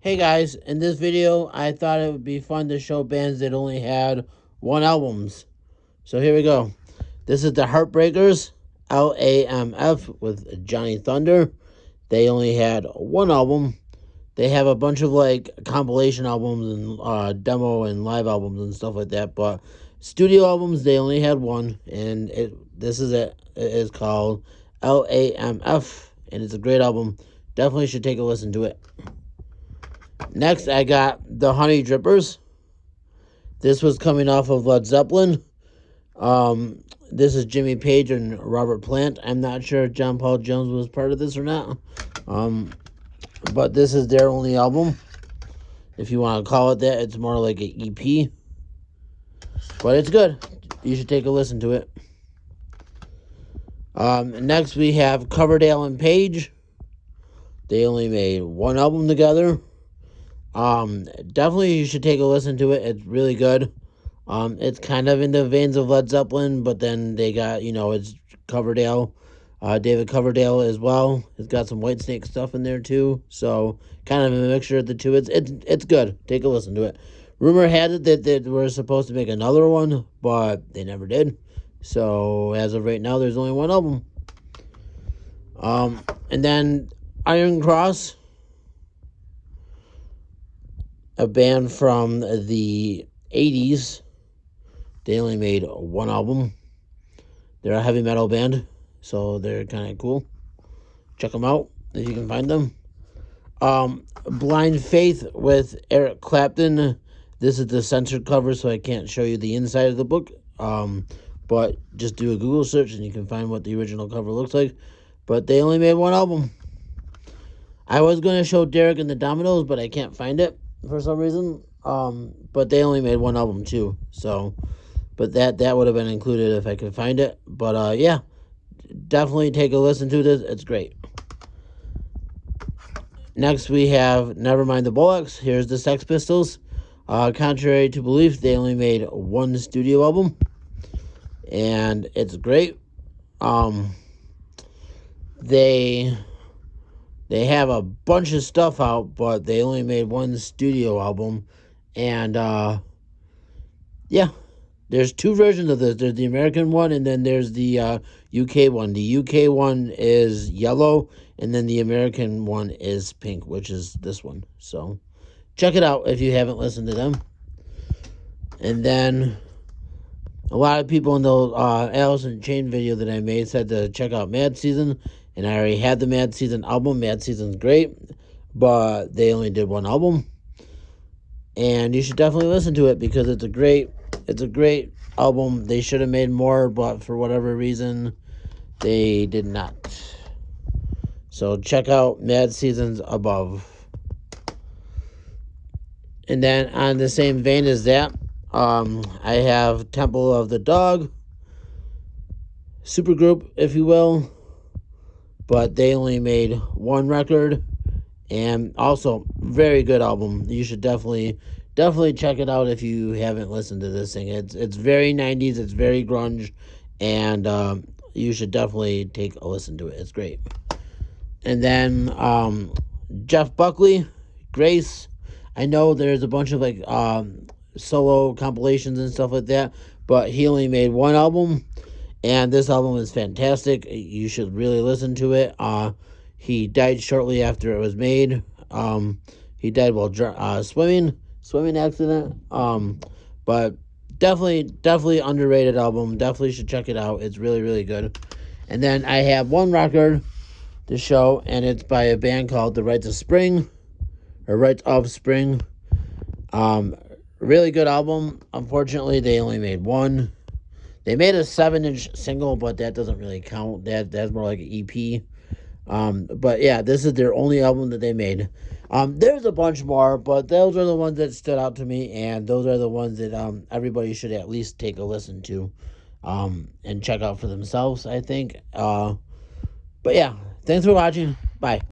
Hey guys, in this video, I thought it would be fun to show bands that only had one albums. So here we go. This is the Heartbreakers, LAMF with Johnny Thunder. They only had one album. They have a bunch of like compilation albums and demo and live albums and stuff like that, but studio albums they only had one, and this is it. It is called LAMF, and it's a great album. Definitely should take a listen to it. Next, I got the Honey Drippers. This was coming off of Led Zeppelin. This is Jimmy Page and Robert Plant. I'm not sure if John Paul Jones was part of this or not. But this is their only album. If you want to call it that, it's more like an EP. But it's good. You should take a listen to it. Next, we have Coverdale and Page. They only made one album together. Definitely you should take a listen to it. It's really good. It's kind of in the veins of Led Zeppelin, but then they got, it's Coverdale, David Coverdale as well. It's got some Whitesnake stuff in there too, so kind of a mixture of the two. It's good. Take a listen to it. Rumor had it that they were supposed to make another one, but they never did. So as of right now, there's only one album. And then Iron Cross, a band from the 80s. They only made one album. They're a heavy metal band, so they're kind of cool. Check them out if you can find them. Blind Faith with Eric Clapton. This is the censored cover, so I can't show you the inside of the book. But just do a Google search and you can find what the original cover looks like. But they only made one album. I was going to show Derek and the Dominoes, but I can't find it for some reason. But they only made one album too, so... But that would have been included if I could find it. But yeah, definitely take a listen to this. It's great. Next, we have Nevermind the Bollocks. Here's the Sex Pistols. Contrary to belief, they only made one studio album. And it's great. They have a bunch of stuff out, but they only made one studio album. And yeah. There's two versions of this. There's the American one, and then there's the UK one. The UK one is yellow, and then the American one is pink, which is this one. So check it out if you haven't listened to them. And then a lot of people in the Alice in Chain video that I made said to check out Mad Season, and I already had the Mad Season album. Mad Season's great, but they only did one album. And you should definitely listen to it because it's a great album. They should have made more, but for whatever reason, they did not. So check out Mad Seasons Above. And then on the same vein as that, I have Temple of the Dog, supergroup, if you will. But they only made one record. And also, very good album. You should definitely check it out if you haven't listened to this thing. It's very 90s. It's very grunge. And you should definitely take a listen to it. It's great. And then Jeff Buckley, Grace. I know there's a bunch of like solo compilations and stuff like that. But he only made one album. And this album is fantastic. You should really listen to it. He died shortly after it was made. He died while swimming accident. But definitely underrated album. Definitely should check it out. It's really, really good. And then I have one record to show, and it's by a band called The Rites of Spring, or Rites of Spring. Really good album. Unfortunately, they only made one. They made a 7-inch single, but that doesn't really count. That's more like an EP. But yeah, this is their only album that they made. There's a bunch more, but those are the ones that stood out to me, and those are the ones that everybody should at least take a listen to and check out for themselves, I think. But yeah, thanks for watching. Bye.